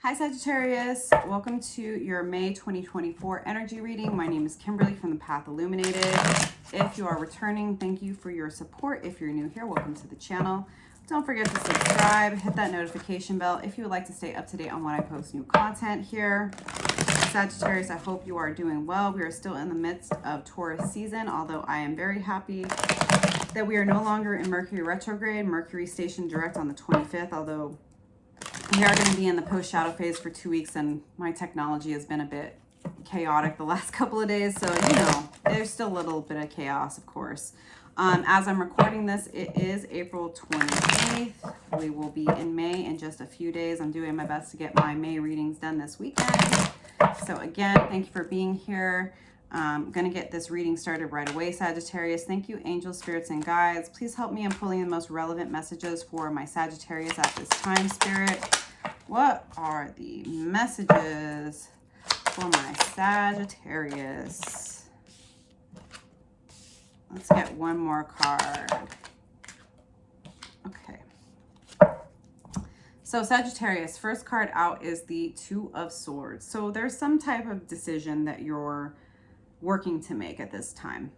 Hi Sagittarius, welcome to your May 2024 energy reading. My name is Kimberly from the Path Illuminated. If you are returning, thank you for your support. If you're new here, welcome to the channel. Don't forget to subscribe, hit that notification bell if you would like to stay up to date on when I post new content here. Sagittarius, I hope you are doing well. We are still in the midst of Taurus season, although I am very happy that we are no longer in Mercury retrograde. Mercury stationed direct on the 25th, although we are going to be in the post-shadow phase for 2 weeks, and my technology has been a bit chaotic the last couple of days. So, you know, there's still a little bit of chaos, of course. As I'm recording this, it is April 28th. We will be in May in just a few days. I'm doing my best to get my May readings done this weekend. So again, thank you for being here. I'm going to get this reading started right away, Sagittarius. Thank you, angels, spirits, and guides. Please help me in pulling the most relevant messages for my Sagittarius at this time, Spirit. What are the messages for my Sagittarius? Let's get one more card. Okay. So Sagittarius, first card out is the Two of Swords. So there's some type of decision that you're working to make at this time.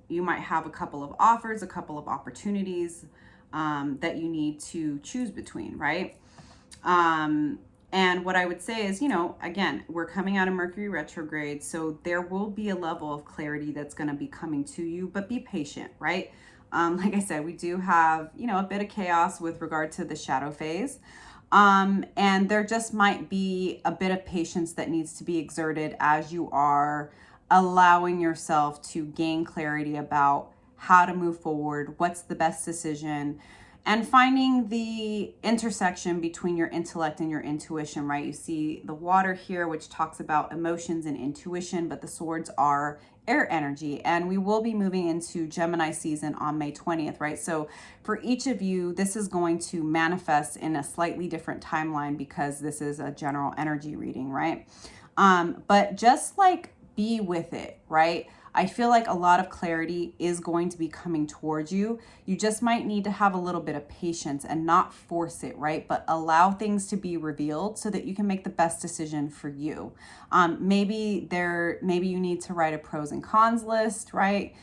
You might have a couple of offers, a couple of opportunities that you need to choose between, right? And what I would say is, you know, again, we're coming out of Mercury retrograde, so there will be a level of clarity that's going to be coming to you, but be patient, right? Like I said, we do have, you know, a bit of chaos with regard to the shadow phase. And there just might be a bit of patience that needs to be exerted as you are allowing yourself to gain clarity about how to move forward, what's the best decision, and finding the intersection between your intellect and your intuition, right? You see the water here, which talks about emotions and intuition, but the swords are air energy. And we will be moving into Gemini season on May 20th, right? So for each of you, this is going to manifest in a slightly different timeline because this is a general energy reading, right? But just like be with it, right? I feel like a lot of clarity is going to be coming towards you. You just might need to have a little bit of patience and not force it, right? But allow things to be revealed so that you can make the best decision for you. Maybe you need to write a pros and cons list, right?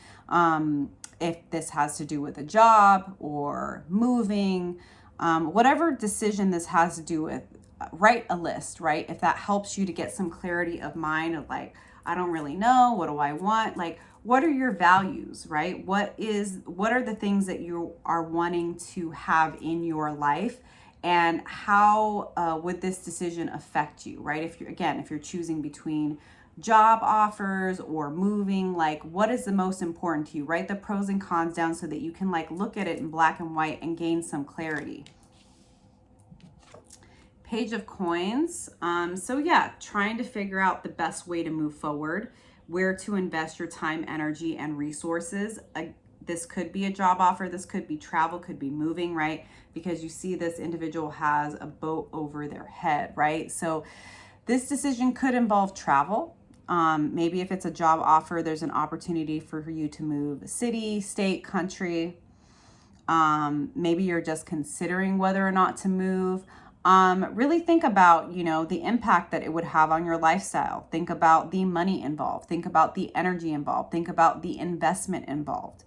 If this has to do with a job or moving, whatever decision this has to do with, write a list, right? If that helps you to get some clarity of mind of like, I don't really know. What do I want? Like, what are your values, right? What are the things that you are wanting to have in your life? And how would this decision affect you, right? If you're choosing between job offers or moving, like what is the most important to you? Write the pros and cons down so that you can like look at it in black and white and gain some clarity. Page of Coins. So yeah, trying to figure out the best way to move forward, where to invest your time, energy, and resources. This could be a job offer. This could be travel, could be moving, right? Because you see this individual has a boat over their head, right? So this decision could involve travel. Maybe if it's a job offer, there's an opportunity for you to move city, state, country. Maybe you're just considering whether or not to move. Really think about, you know, the impact that it would have on your lifestyle. Think about the money involved. Think about the energy involved. Think about the investment involved.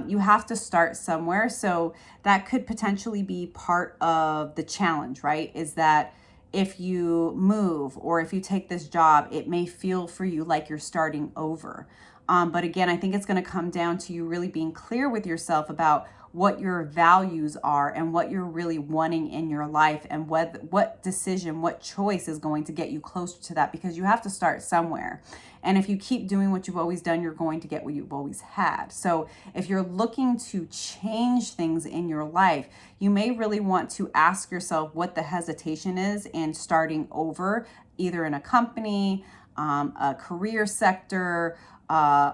You have to start somewhere. So that could potentially be part of the challenge, right? Is that if you move or if you take this job, it may feel for you like you're starting over. But again, I think it's going to come down to you really being clear with yourself about what your values are and what you're really wanting in your life and what decision, what choice is going to get you closer to that, because you have to start somewhere. And if you keep doing what you've always done, you're going to get what you've always had. So if you're looking to change things in your life, you may really want to ask yourself what the hesitation is in starting over, either in a company, a career sector,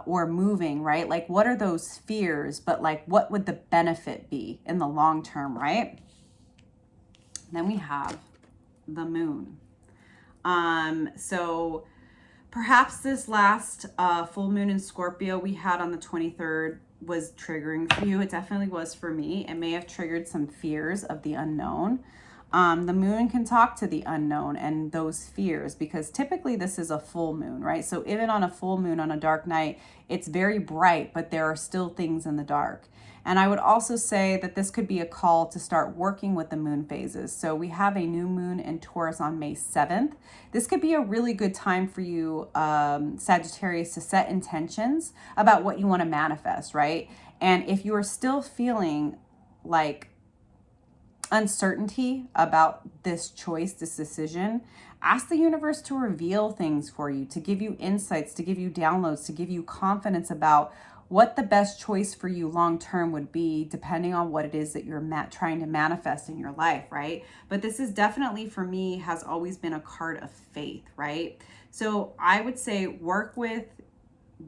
or moving, right? Like, what are those fears? But like, what would the benefit be in the long term, right? Then we have the moon. So perhaps this last full moon in Scorpio we had on the 23rd was triggering for you. It definitely was for me. It may have triggered some fears of the unknown. The moon can talk to the unknown and those fears, because typically this is a full moon, right? So even on a full moon on a dark night, it's very bright, but there are still things in the dark. And I would also say that this could be a call to start working with the moon phases. So we have a new moon in Taurus on May 7th. This could be a really good time for you, Sagittarius, to set intentions about what you want to manifest, right? And if you are still feeling like uncertainty about this choice, this decision, ask the universe to reveal things for you, to give you insights, to give you downloads, to give you confidence about what the best choice for you long term would be, depending on what it is that you're trying to manifest in your life, right? But this is definitely, for me, has always been a card of faith, right? So I would say work with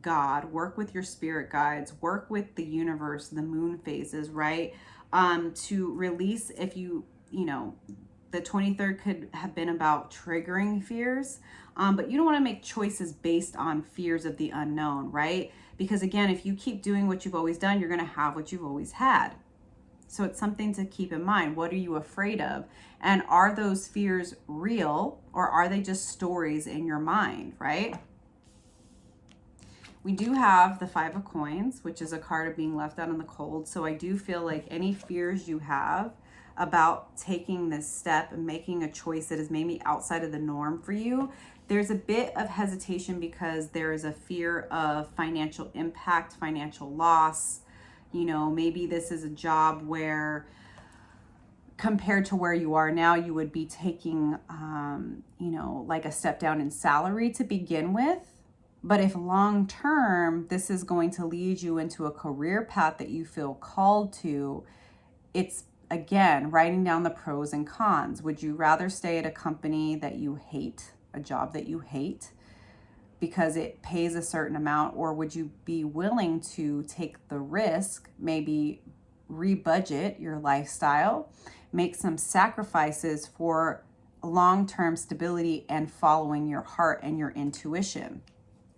God, work with your spirit guides, work with the universe, the moon phases, right? To release, if you know, the 23rd could have been about triggering fears, but you don't want to make choices based on fears of the unknown, right? Because again, if you keep doing what you've always done, you're going to have what you've always had. So it's something to keep in mind. What are you afraid of? And are those fears real, or are they just stories in your mind, right? We do have the 5 of Coins, which is a card of being left out in the cold. So I do feel like any fears you have about taking this step and making a choice that is maybe outside of the norm for you, there's a bit of hesitation because there is a fear of financial impact, financial loss. You know, maybe this is a job where, compared to where you are now, you would be taking, you know, like a step down in salary to begin with. But if long term, this is going to lead you into a career path that you feel called to, it's, again, writing down the pros and cons. Would you rather stay at a company that you hate, a job that you hate, because it pays a certain amount, or would you be willing to take the risk, maybe rebudget your lifestyle, make some sacrifices for long-term stability and following your heart and your intuition,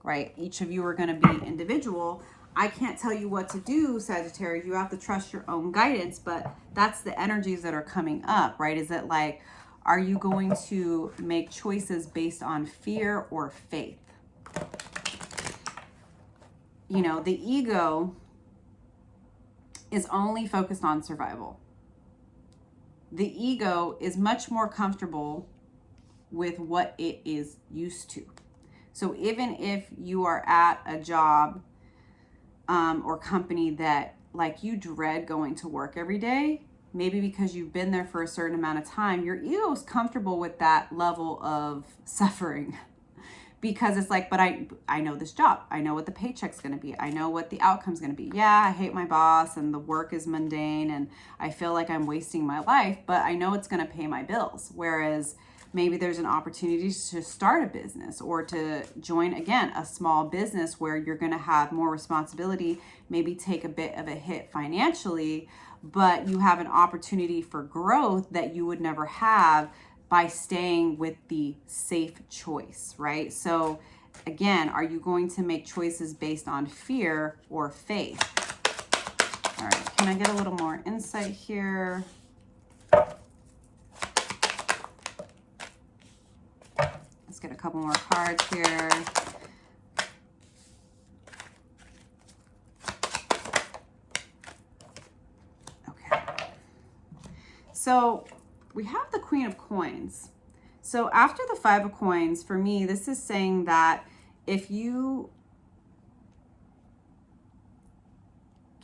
right? Each of you are going to be individual. I can't tell you what to do, Sagittarius. You have to trust your own guidance, but that's the energies that are coming up, right? Is it like, are you going to make choices based on fear or faith? You know, the ego is only focused on survival. The ego is much more comfortable with what it is used to. So even if you are at a job or company that, like, you dread going to work every day, maybe because you've been there for a certain amount of time, your ego is comfortable with that level of suffering. Because it's like, but I know this job. I know what the paycheck's going to be. I know what the outcome's going to be. Yeah, I hate my boss and the work is mundane and I feel like I'm wasting my life, but I know it's going to pay my bills. Whereas maybe there's an opportunity to start a business or to join, again, a small business where you're going to have more responsibility, maybe take a bit of a hit financially, but you have an opportunity for growth that you would never have by staying with the safe choice, right? So again, are you going to make choices based on fear or faith? All right, can I get a little more insight here? Let's get a couple more cards here. Okay. So we have the Queen of Coins. So after the 5 of Coins, for me, this is saying that if you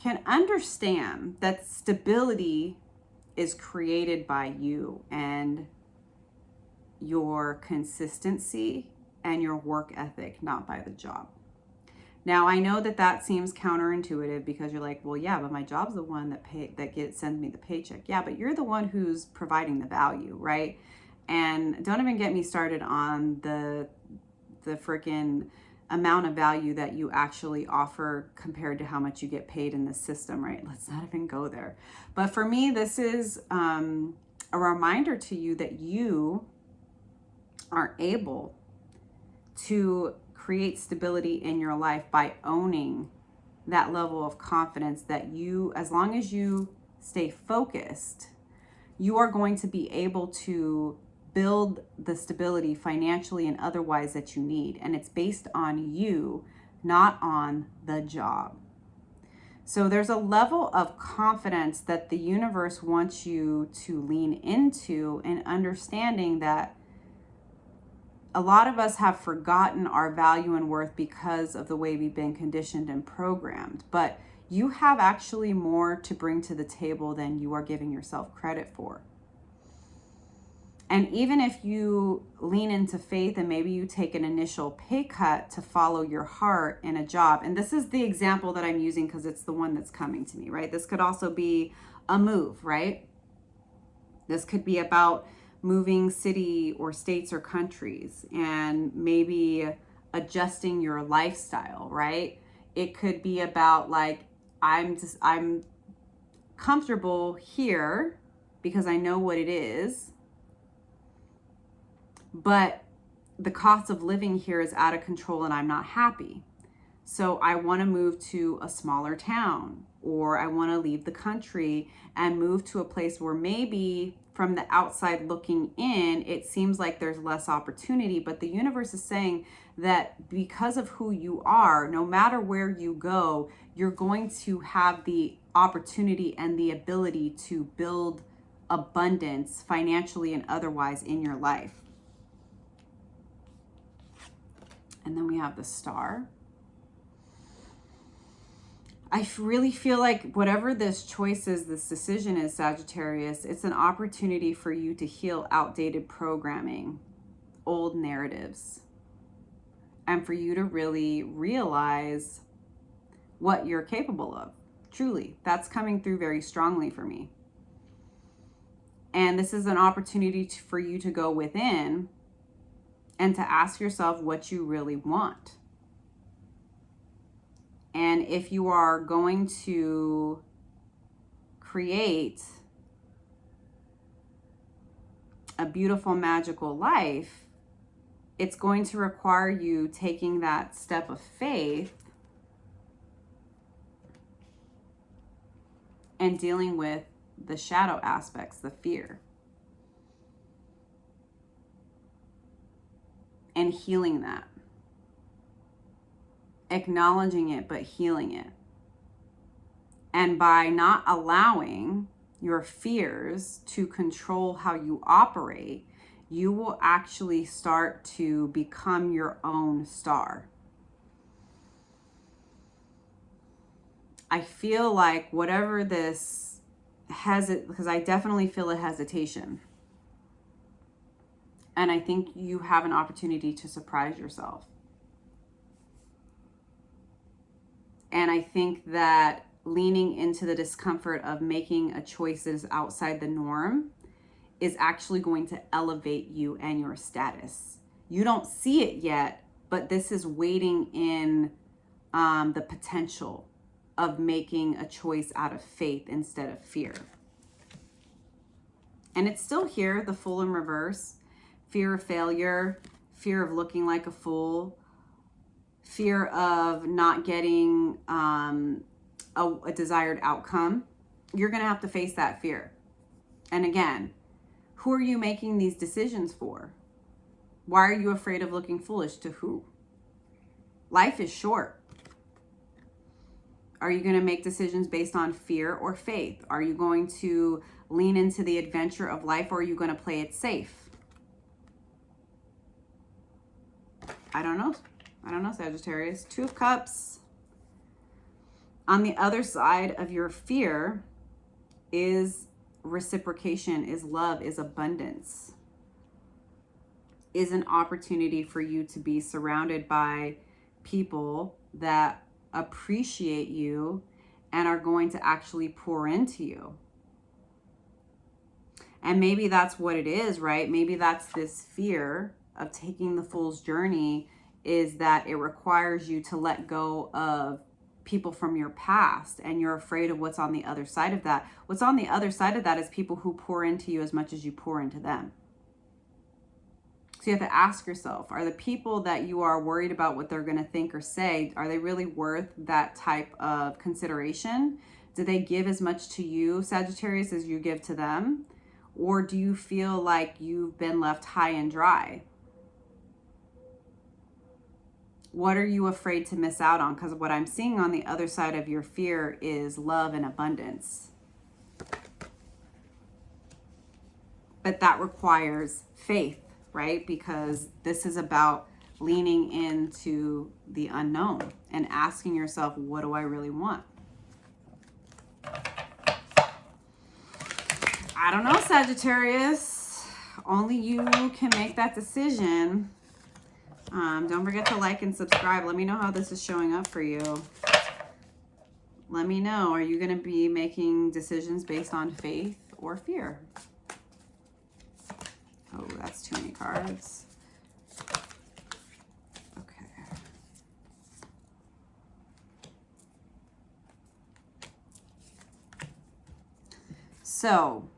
can understand that stability is created by you and your consistency and your work ethic, not by the job. Now, I know that that seems counterintuitive because you're like, well, yeah, but my job's the one that sends me the paycheck. Yeah, but you're the one who's providing the value, right? And don't even get me started on the freaking amount of value that you actually offer compared to how much you get paid in the system, right? Let's not even go there. But for me, this is a reminder to you that you are able to create stability in your life by owning that level of confidence that you, as long as you stay focused, you are going to be able to build the stability financially and otherwise that you need. And it's based on you, not on the job. So there's a level of confidence that the universe wants you to lean into, and understanding that a lot of us have forgotten our value and worth because of the way we've been conditioned and programmed. But you have actually more to bring to the table than you are giving yourself credit for. And even if you lean into faith and maybe you take an initial pay cut to follow your heart in a job, and this is the example that I'm using because it's the one that's coming to me, right? This could also be a move, right? This could be about moving city or states or countries and maybe adjusting your lifestyle, right? It could be about like, I'm comfortable here because I know what it is, but the cost of living here is out of control and I'm not happy. So I want to move to a smaller town, or I want to leave the country and move to a place where maybe from the outside looking in, it seems like there's less opportunity, but the universe is saying that because of who you are, no matter where you go, you're going to have the opportunity and the ability to build abundance financially and otherwise in your life. And then we have the Star. I really feel like whatever this choice is, this decision is, Sagittarius, it's an opportunity for you to heal outdated programming, old narratives, and for you to really realize what you're capable of. Truly, that's coming through very strongly for me. And this is an opportunity for you to go within and to ask yourself what you really want. And if you are going to create a beautiful, magical life, it's going to require you taking that step of faith and dealing with the shadow aspects, the fear, and healing that. Acknowledging it, but healing it. And by not allowing your fears to control how you operate, you will actually start to become your own star. I feel like whatever this because I definitely feel a hesitation. And I think you have an opportunity to surprise yourself. And I think that leaning into the discomfort of making a choice that is outside the norm is actually going to elevate you and your status. You don't see it yet, but this is waiting in the potential of making a choice out of faith instead of fear. And it's still here, the Fool in reverse. Fear of failure, fear of looking like a fool, fear of not getting a desired outcome. You're going to have to face that fear. And again, who are you making these decisions for? Why are you afraid of looking foolish? To who? Life is short. Are you going to make decisions based on fear or faith? Are you going to lean into the adventure of life, or are you going to play it safe? I don't know, Sagittarius. Two of Cups. On the other side of your fear is reciprocation, is love, is abundance, is an opportunity for you to be surrounded by people that appreciate you and are going to actually pour into you. And maybe that's what it is, right? Maybe that's this fear of taking the Fool's journey, is that it requires you to let go of people from your past, and you're afraid of what's on the other side of that. What's on the other side of that is people who pour into you as much as you pour into them. So you have to ask yourself, are the people that you are worried about what they're going to think or say, are they really worth that type of consideration? Do they give as much to you, Sagittarius, as you give to them? Or do you feel like you've been left high and dry? What are you afraid to miss out on? Because what I'm seeing on the other side of your fear is love and abundance. But that requires faith, right? Because this is about leaning into the unknown and asking yourself, what do I really want? I don't know, Sagittarius. Only you can make that decision. Don't forget to like and subscribe. Let me know how this is showing up for you. Let me know. Are you going to be making decisions based on faith or fear? Oh, that's too many cards. Okay. So,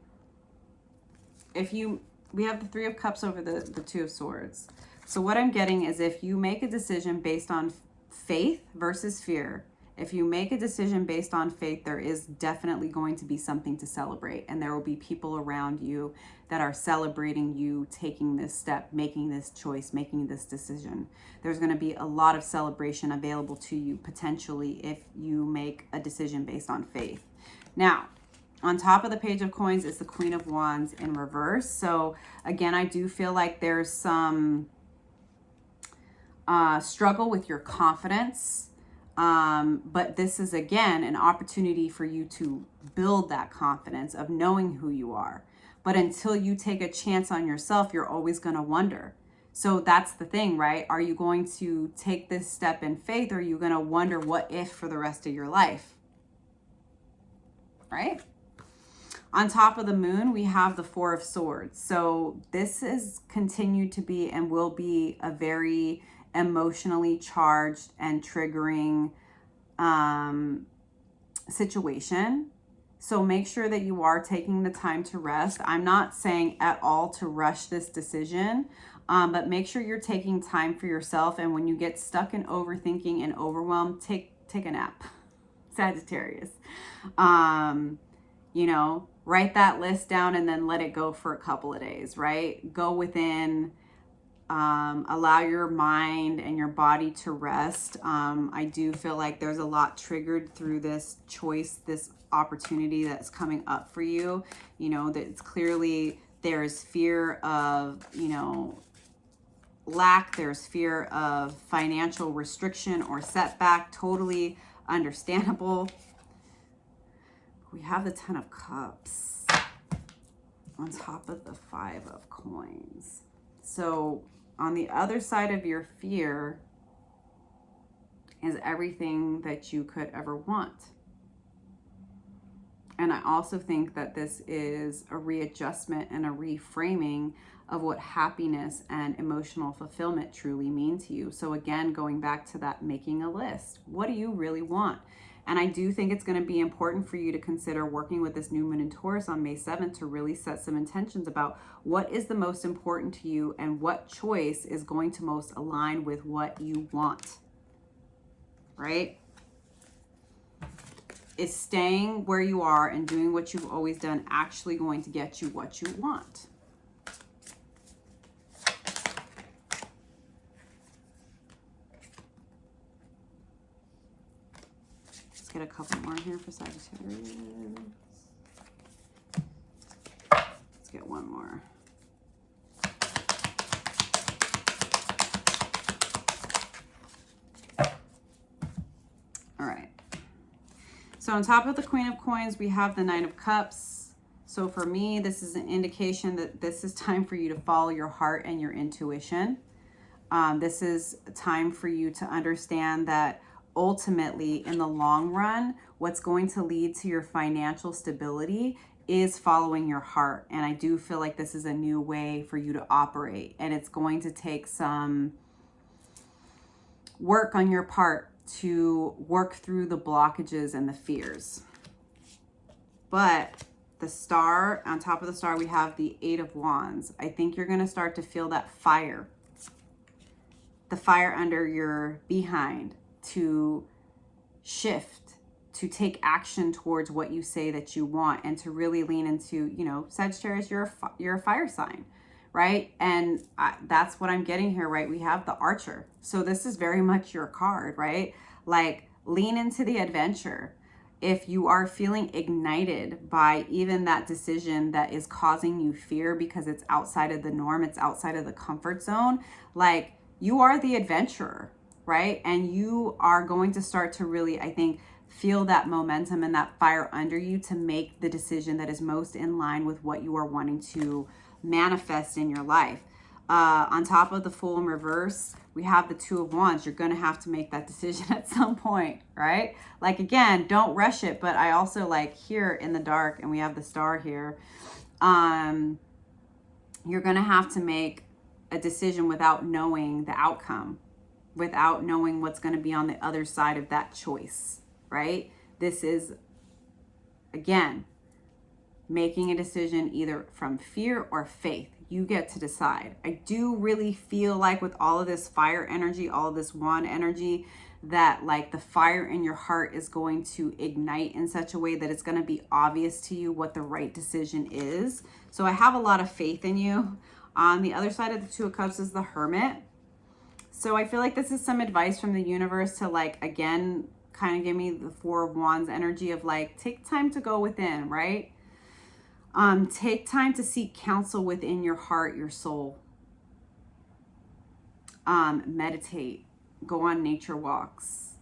we have the Three of Cups over the Two of Swords. So what I'm getting is if you make a decision based on faith versus fear, if you make a decision based on faith, there is definitely going to be something to celebrate. And there will be people around you that are celebrating you taking this step, making this choice, making this decision. There's going to be a lot of celebration available to you potentially if you make a decision based on faith. Now, on top of the Page of Coins is the Queen of Wands in reverse. So again, I do feel like there's some struggle with your confidence. But this is, again, an opportunity for you to build that confidence of knowing who you are. But until you take a chance on yourself, you're always going to wonder. So that's the thing, right? Are you going to take this step in faith, or are you going to wonder what if for the rest of your life? Right? On top of the Moon, we have the Four of Swords. So this is continued to be and will be a very emotionally charged and triggering situation. So make sure that you are taking the time to rest. I'm not saying at all to rush this decision, but make sure you're taking time for yourself. And when you get stuck in overthinking and overwhelmed, take a nap, Sagittarius. You know, write that list down and then let it go for a couple of days, right? Go within. Allow your mind and your body to rest. I do feel like there's a lot triggered through this choice, this opportunity that's coming up for you. You know, that it's clearly there's fear of, you know, lack. There's fear of financial restriction or setback. Totally understandable. We have the Ten of Cups on top of the Five of Coins. So on the other side of your fear is everything that you could ever want. And I also think that this is a readjustment and a reframing of what happiness and emotional fulfillment truly mean to you. So again, going back to that, making a list. What do you really want? And I do think it's going to be important for you to consider working with this new moon in Taurus on May 7th to really set some intentions about what is the most important to you and what choice is going to most align with what you want, right? Is staying where you are and doing what you've always done actually going to get you what you want? Get a couple more here for Sagittarius. Let's get one more. All right. So on top of the Queen of Coins, we have the Nine of Cups. So for me, this is an indication that this is time for you to follow your heart and your intuition. This is time for you to understand that ultimately, in the long run, what's going to lead to your financial stability is following your heart. And I do feel like this is a new way for you to operate. And it's going to take some work on your part to work through the blockages and the fears. But the Star, on top of the Star, we have the Eight of Wands. I think you're going to start to feel that fire. The fire under your behind to shift, to take action towards what you say that you want, and to really lean into, you know, Sagittarius, you're a fire sign, right? And that's what I'm getting here, right? We have the Archer. So this is very much your card, right? Like, lean into the adventure. If you are feeling ignited by even that decision that is causing you fear because it's outside of the norm, it's outside of the comfort zone, like, you are the adventurer, right? And you are going to start to really, I think, feel that momentum and that fire under you to make the decision that is most in line with what you are wanting to manifest in your life. On top of the Fool in reverse, we have the Two of Wands. You're going to have to make that decision at some point, right? Like, again, don't rush it. But I also like here in the dark, and we have the Star here. You're going to have to make a decision without knowing the outcome, without knowing what's going to be on the other side of that choice, right? This is, again, making a decision either from fear or faith. You get to decide. I do really feel like with all of this fire energy, all of this wand energy, that like the fire in your heart is going to ignite in such a way that it's going to be obvious to you what the right decision is. So I have a lot of faith in you. On the other side of the Two of Cups is the Hermit. So I feel like this is some advice from the universe to, like, again, kind of give me the Four of Wands energy of like, take time to go within, right? Take time to seek counsel within your heart, your soul. Meditate, go on nature walks,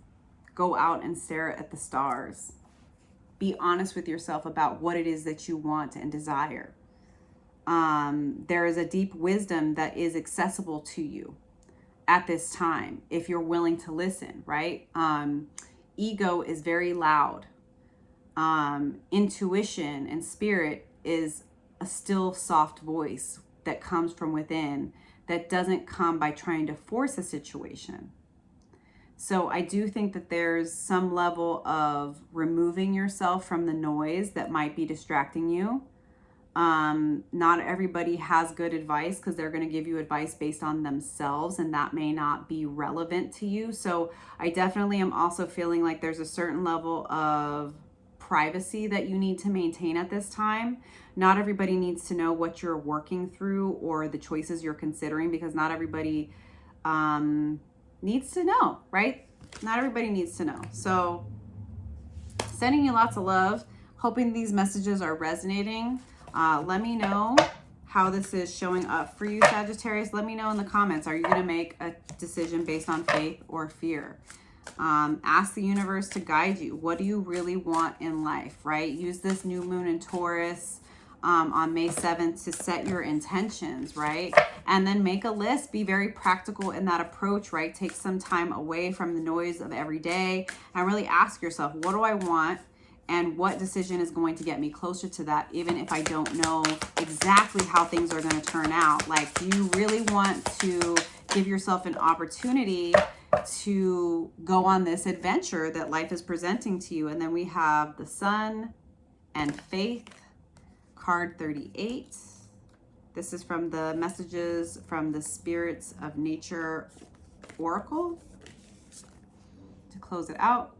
go out and stare at the stars. Be honest with yourself about what it is that you want and desire. There is a deep wisdom that is accessible to you at this time, if you're willing to listen, right? Ego is very loud. Intuition and spirit is a still soft voice that comes from within, that doesn't come by trying to force a situation. So I do think that there's some level of removing yourself from the noise that might be distracting you. Not everybody has good advice, because they're going to give you advice based on themselves, and that may not be relevant to you. So I definitely am also feeling like there's a certain level of privacy that you need to maintain at this time. Not everybody needs to know what you're working through or the choices you're considering, because not everybody needs to know, right? Not everybody needs to know. So sending you lots of love, hoping these messages are resonating. Let me know how this is showing up for you, Sagittarius. Let me know in the comments. Are you going to make a decision based on faith or fear? Ask the universe to guide you. What do you really want in life, right? Use this new moon in Taurus on May 7th to set your intentions, right? And then make a list. Be very practical in that approach, right? Take some time away from the noise of every day and really ask yourself, what do I want? And what decision is going to get me closer to that, even if I don't know exactly how things are going to turn out? Like, do you really want to give yourself an opportunity to go on this adventure that life is presenting to you? And then we have the Sun and Faith, card 38. This is from the messages from the Spirits of Nature Oracle. To close it out,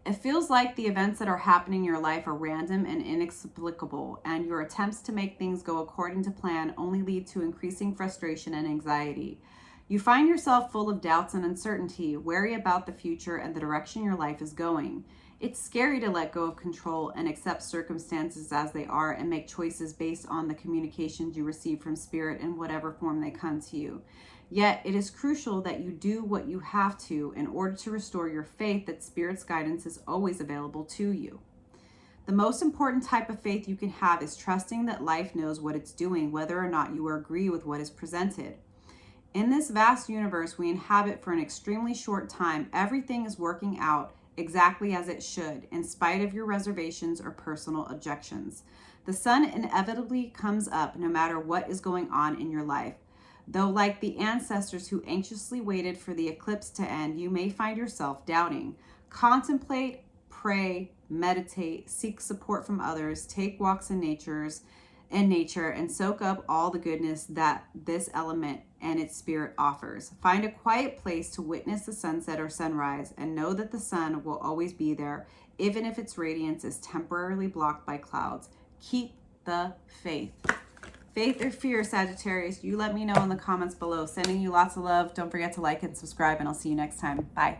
it feels like the events that are happening in your life are random and inexplicable, and your attempts to make things go according to plan only lead to increasing frustration and anxiety. You find yourself full of doubts and uncertainty, wary about the future and the direction your life is going. It's scary to let go of control and accept circumstances as they are and make choices based on the communications you receive from Spirit in whatever form they come to you. Yet it is crucial that you do what you have to in order to restore your faith that Spirit's guidance is always available to you. The most important type of faith you can have is trusting that life knows what it's doing, whether or not you agree with what is presented. In this vast universe we inhabit for an extremely short time, everything is working out exactly as it should, in spite of your reservations or personal objections. The sun inevitably comes up no matter what is going on in your life. Though, like the ancestors who anxiously waited for the eclipse to end, you may find yourself doubting. Contemplate, pray, meditate, seek support from others, take walks in nature, in nature and soak up all the goodness that this element and its spirit offers. Find a quiet place to witness the sunset or sunrise and know that the sun will always be there, even if its radiance is temporarily blocked by clouds. Keep the faith. Faith or fear, Sagittarius? You let me know in the comments below. Sending you lots of love. Don't forget to like and subscribe, and I'll see you next time. Bye.